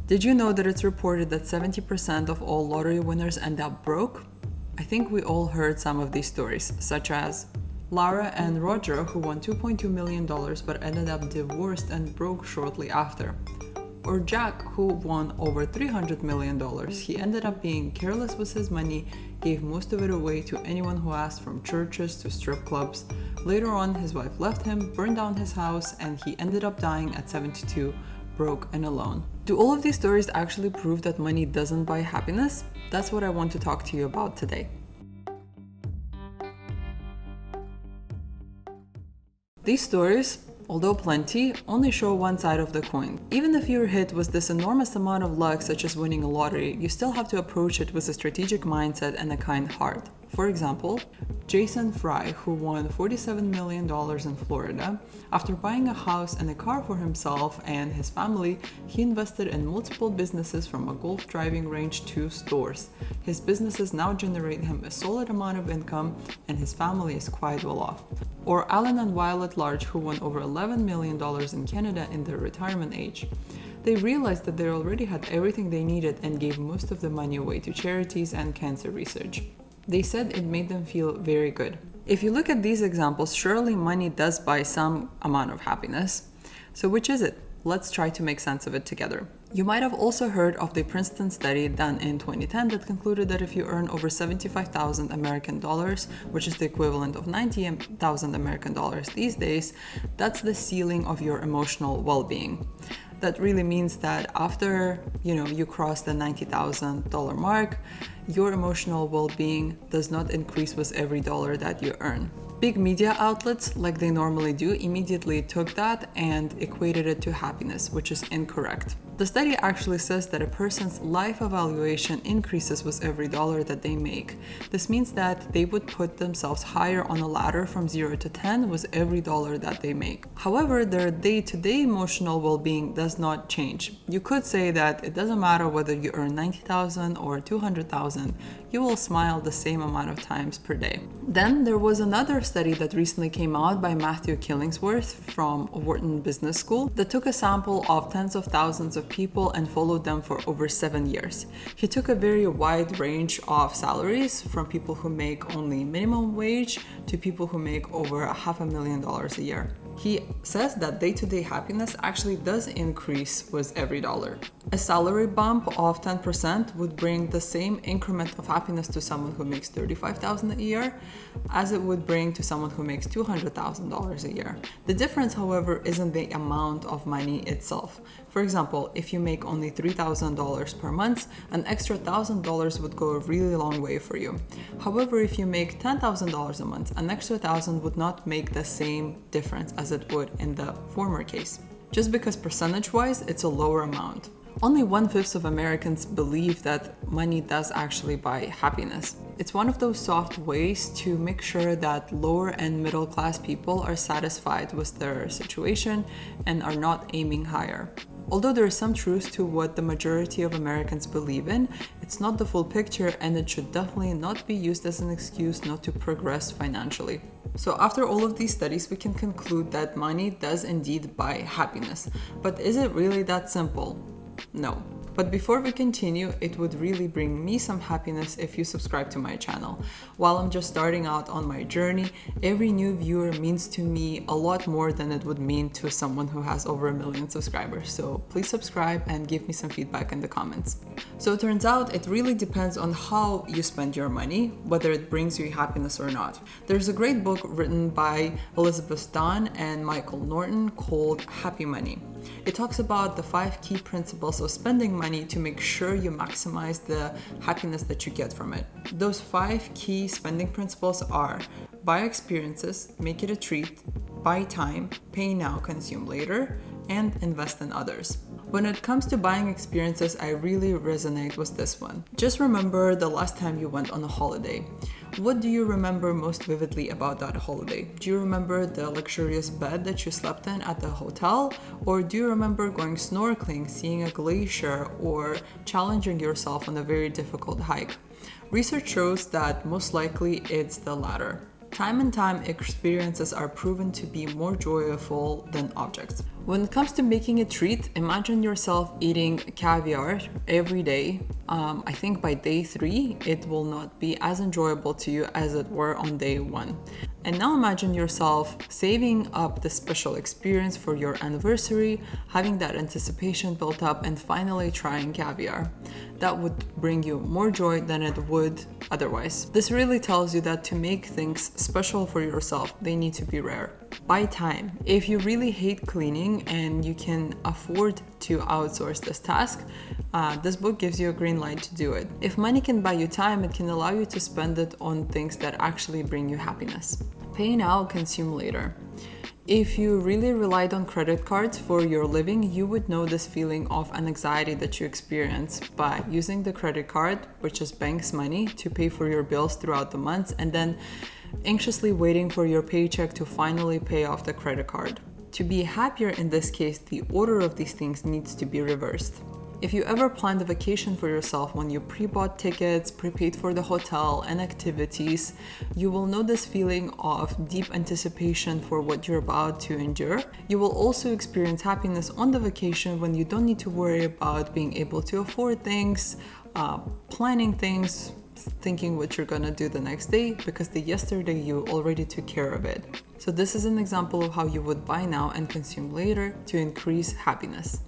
Did you know that it's reported that 70% of all lottery winners end up broke? I think we all heard some of these stories, such as Lara and Roger, who won $2.2 million but ended up divorced and broke shortly after. Or Jack, who won over $300 million. He ended up being careless with his money, gave most of it away to anyone who asked, from churches to strip clubs. Later on, his wife left him, burned down his house, and he ended up dying at 72, broke and alone. Do all of these stories actually prove that money doesn't buy happiness? That's what I want to talk to you about today. These stories, although plenty, only show one side of the coin. Even if you're hit with this enormous amount of luck, such as winning a lottery, you still have to approach it with a strategic mindset and a kind heart. For example, Jason Fry, who won $47 million in Florida, after buying a house and a car for himself and his family, he invested in multiple businesses, from a golf driving range to stores. His businesses now generate him a solid amount of income, and his family is quite well off. Or Alan and Violet Large, who won over $11 million in Canada in their retirement age. They realized that they already had everything they needed and gave most of the money away to charities and cancer research. They said it made them feel very good. If you look at these examples, surely money does buy some amount of happiness. So which is it? Let's try to make sense of it together. You might have also heard of the Princeton study done in 2010 that concluded that if you earn over 75,000 American dollars, which is the equivalent of 90,000 American dollars these days, that's the ceiling of your emotional well-being. That really means that after you cross the $90,000 mark, your emotional well-being does not increase with every dollar that you earn. Big media outlets, like they normally do, immediately took that and equated it to happiness, which is incorrect. The study actually says that a person's life evaluation increases with every dollar that they make. This means that they would put themselves higher on a ladder from 0 to 10 with every dollar that they make. However, their day-to-day emotional well-being does not change. You could say that it doesn't matter whether you earn 90,000 or 200,000, you will smile the same amount of times per day. Then there was another study that recently came out by Matthew Killingsworth from Wharton Business School that took a sample of tens of thousands of people and followed them for over 7 years. He took a very wide range of salaries, from people who make only minimum wage to people who make over $500,000 a year. He says that day-to-day happiness actually does increase with every dollar. A salary bump of 10% would bring the same increment of happiness to someone who makes $35,000 a year as it would bring to someone who makes $200,000 a year. The difference, however, isn't the amount of money itself. For example, if you make only $3,000 per month, an extra $1,000 would go a really long way for you. However, if you make $10,000 a month, an extra $1,000 would not make the same difference as it would in the former case, just because percentage-wise it's a lower amount. Only 1/5 of Americans believe that money does actually buy happiness. It's one of those soft ways to make sure that lower and middle class people are satisfied with their situation and are not aiming higher. Although there is some truth to what the majority of Americans believe in, it's not the full picture, and it should definitely not be used as an excuse not to progress financially. So after all of these studies, we can conclude that money does indeed buy happiness. But is it really that simple? No. But before we continue, it would really bring me some happiness if you subscribe to my channel. While I'm just starting out on my journey, every new viewer means to me a lot more than it would mean to someone who has over 1 million subscribers. So please subscribe and give me some feedback in the comments. So it turns out it really depends on how you spend your money, whether it brings you happiness or not. There's a great book written by Elizabeth Dunn and Michael Norton called Happy Money. It talks about the 5 key principles of spending money to make sure you maximize the happiness that you get from it. Those 5 key spending principles are: buy experiences, make it a treat, buy time, pay now, consume later, and invest in others. When it comes to buying experiences, I really resonate with this one. Just remember the last time you went on a holiday. What do you remember most vividly about that holiday? Do you remember the luxurious bed that you slept in at the hotel? Or do you remember going snorkeling, seeing a glacier, or challenging yourself on a very difficult hike? Research shows that most likely it's the latter. Time and time experiences are proven to be more joyful than objects. When it comes to making a treat, imagine yourself eating caviar every day. I think by day 3, it will not be as enjoyable to you as it were on day 1. And now imagine yourself saving up the special experience for your anniversary, having that anticipation built up, and finally trying caviar. That would bring you more joy than it would otherwise. This really tells you that to make things special for yourself, they need to be rare. Buy time. If you really hate cleaning and you can afford to outsource this task, this book gives you a green light to do it. If money can buy you time, it can allow you to spend it on things that actually bring you happiness. Pay now, consume later. If you really relied on credit cards for your living, you would know this feeling of an anxiety that you experience by using the credit card, which is bank's money, to pay for your bills throughout the months, and then anxiously waiting for your paycheck to finally pay off the credit card. To be happier in this case, the order of these things needs to be reversed. If you ever planned a vacation for yourself when you pre-bought tickets, prepaid for the hotel and activities, you will know this feeling of deep anticipation for what you're about to endure. You will also experience happiness on the vacation when you don't need to worry about being able to afford things, planning things, thinking what you're gonna do the next day, because the yesterday you already took care of it. So this is an example of how you would buy now and consume later to increase happiness.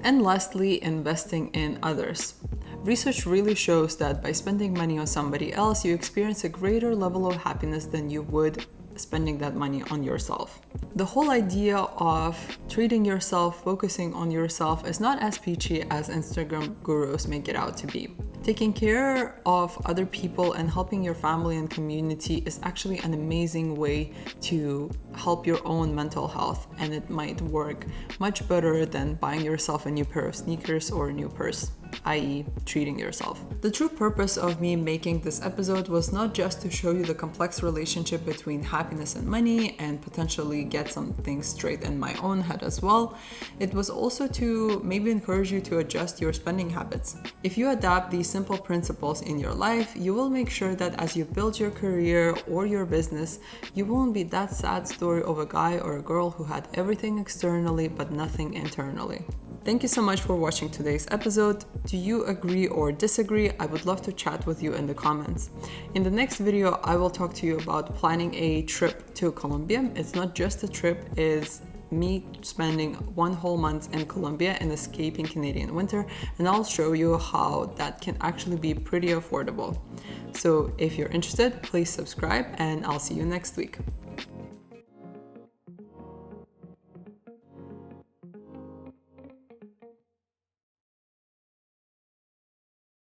And lastly, investing in others. Research really shows that by spending money on somebody else, you experience a greater level of happiness than you would spending that money on yourself. The whole idea of treating yourself, focusing on yourself, is not as peachy as Instagram gurus make it out to be. Taking care of other people and helping your family and community is actually an amazing way to help your own mental health, and it might work much better than buying yourself a new pair of sneakers or a new purse, i.e. treating yourself. The true purpose of me making this episode was not just to show you the complex relationship between happiness and money and potentially get some things straight in my own head as well. It was also to maybe encourage you to adjust your spending habits. If you adapt these simple principles in your life, you will make sure that as you build your career or your business, you won't be that sad story of a guy or a girl who had everything externally but nothing internally. Thank you so much for watching today's episode. Do you agree or disagree? I would love to chat with you in the comments. In the next video, I will talk to you about planning a trip to Colombia. It's not just a trip, it's me spending 1 whole month in Colombia and escaping Canadian winter, and I'll show you how that can actually be pretty affordable. So if you're interested, please subscribe and I'll see you next week.